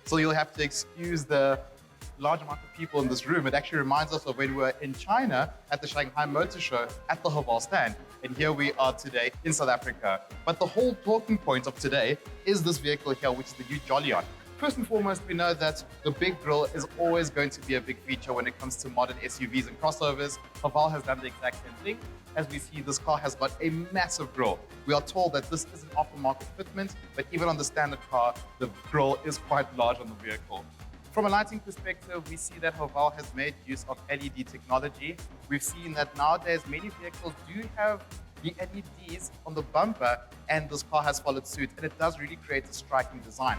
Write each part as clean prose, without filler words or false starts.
So you'll have to excuse the large amount of people in this room. It actually reminds us of when we were in China at the Shanghai Motor Show at the Haval stand. And here we are today in South Africa. But the whole talking point of today is this vehicle here, which is the new Jolion. First and foremost, we know that the big grille is always going to be a big feature when it comes to modern SUVs and crossovers. Haval has done the exact same thing. As we see, this car has got a massive grille. We are told that this is an aftermarket fitment, but even on the standard car, the grille is quite large on the vehicle. From a lighting perspective, we see that Haval has made use of LED technology. We've seen that nowadays many vehicles do have the LEDs on the bumper, and this car has followed suit, and it does really create a striking design.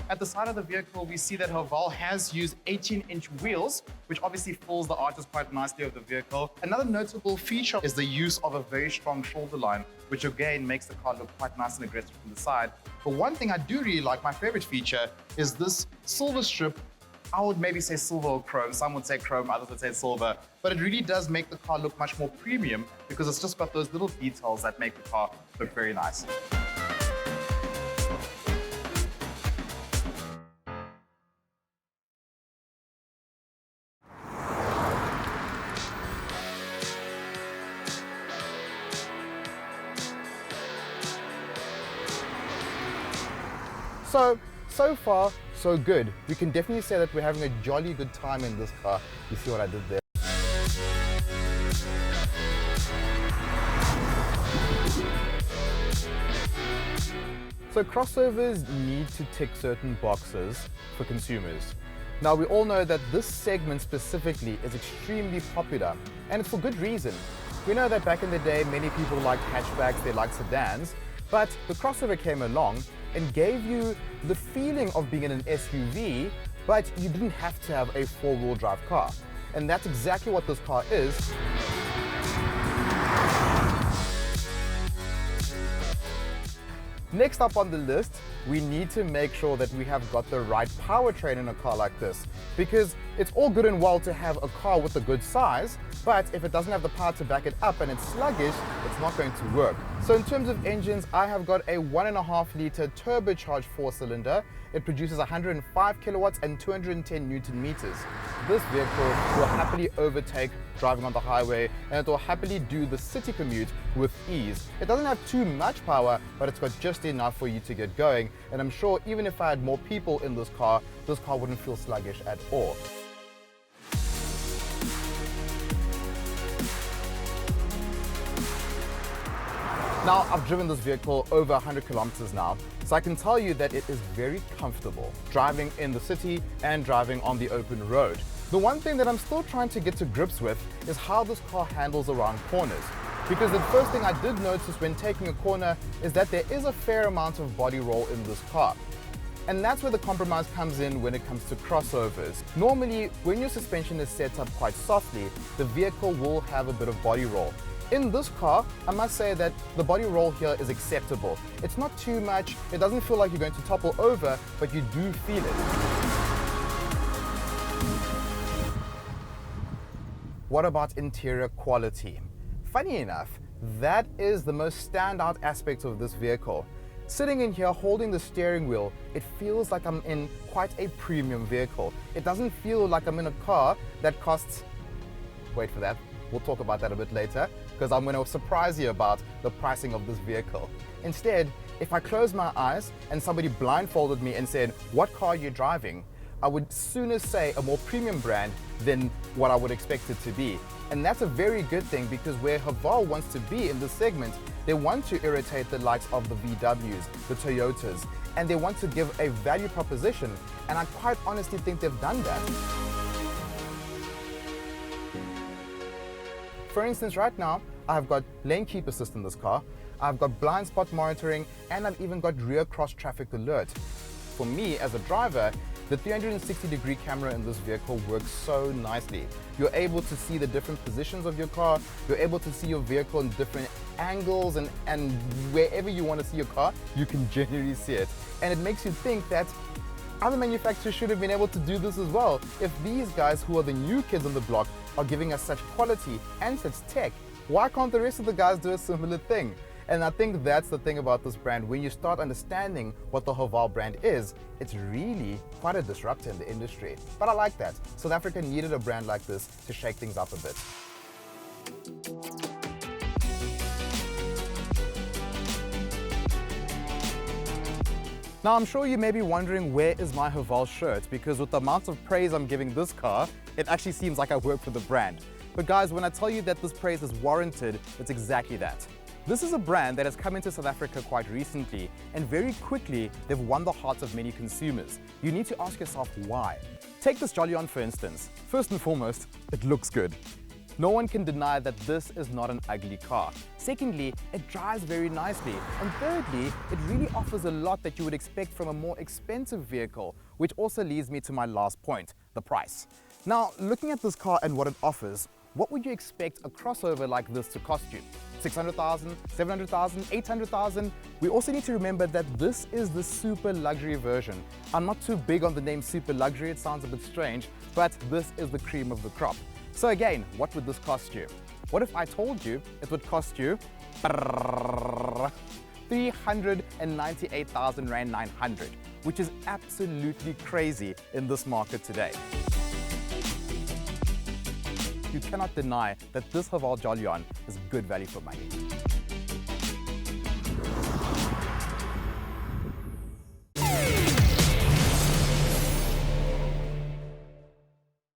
At the side of the vehicle, we see that Haval has used 18-inch wheels, which obviously fills the arches quite nicely of the vehicle. Another notable feature is the use of a very strong shoulder line, which again makes the car look quite nice and aggressive from the side. But one thing I do really like, my favorite feature, is this silver strip. I would maybe say silver or chrome. Some would say chrome, others would say silver. But it really does make the car look much more premium because it's just got those little details that make the car look very nice. So far, so good. We can definitely say that we're having a jolly good time in this car. You see what I did there? So crossovers need to tick certain boxes for consumers. Now we all know that this segment specifically is extremely popular, and it's for good reason. We know that back in the day, many people liked hatchbacks, they liked sedans, but the crossover came along and gave you the feeling of being in an SUV, but you didn't have to have a four-wheel drive car. And that's exactly what this car is. Next up on the list, we need to make sure that we have got the right powertrain in a car like this, because it's all good and well to have a car with a good size, but if it doesn't have the power to back it up and it's sluggish, it's not going to work. So in terms of engines, I have got a 1.5 litre turbocharged 4-cylinder. It produces 105 kilowatts and 210 Newton meters. This vehicle will happily overtake driving on the highway, and it will happily do the city commute with ease. It doesn't have too much power, but it's got just enough for you to get going. And I'm sure even if I had more people in this car wouldn't feel sluggish at all. Now, I've driven this vehicle over 100 kilometers now, so I can tell you that it is very comfortable driving in the city and driving on the open road. The one thing that I'm still trying to get to grips with is how this car handles around corners. Because the first thing I did notice when taking a corner is that there is a fair amount of body roll in this car. And that's where the compromise comes in when it comes to crossovers. Normally, when your suspension is set up quite softly, the vehicle will have a bit of body roll. In this car, I must say that the body roll here is acceptable. It's not too much, it doesn't feel like you're going to topple over, but you do feel it. What about interior quality? Funny enough, that is the most standout aspect of this vehicle. Sitting in here holding the steering wheel, it feels like I'm in quite a premium vehicle. It doesn't feel like I'm in a car that costs, wait for that, we'll talk about that a bit later, because I'm going to surprise you about the pricing of this vehicle. Instead, if I close my eyes and somebody blindfolded me and said, what car are you driving? I would sooner say a more premium brand than what I would expect it to be. And that's a very good thing, because where Haval wants to be in this segment, they want to irritate the likes of the VWs, the Toyotas, and they want to give a value proposition, and I quite honestly think they've done that. For instance, right now, I've got lane keep assist in this car, I've got blind spot monitoring, and I've even got rear cross traffic alert. For me, as a driver, the 360-degree camera in this vehicle works so nicely. You're able to see the different positions of your car, you're able to see your vehicle in different angles, and wherever you want to see your car, you can generally see it. And it makes you think that other manufacturers should have been able to do this as well. If these guys, who are the new kids on the block, are giving us such quality and such tech, why can't the rest of the guys do a similar thing? And I think that's the thing about this brand. When you start understanding what the Haval brand is, it's really quite a disruptor in the industry. But I like that. South Africa needed a brand like this to shake things up a bit. Now, I'm sure you may be wondering, where is my Haval shirt? Because with the amount of praise I'm giving this car, it actually seems like I work for the brand. But guys, when I tell you that this praise is warranted, it's exactly that. This is a brand that has come into South Africa quite recently, and very quickly, they've won the hearts of many consumers. You need to ask yourself why. Take this Jolion, for instance. First and foremost, it looks good. No one can deny that this is not an ugly car. Secondly, it drives very nicely. And thirdly, it really offers a lot that you would expect from a more expensive vehicle, which also leads me to my last point, the price. Now, looking at this car and what it offers, what would you expect a crossover like this to cost you? 600,000, 700,000, 800,000? We also need to remember that this is the super luxury version. I'm not too big on the name super luxury, it sounds a bit strange, but this is the cream of the crop. So again, what would this cost you? What if I told you it would cost you 398,000 Rand 900, which is absolutely crazy in this market today. You cannot deny that this Haval Jolion is good value for money.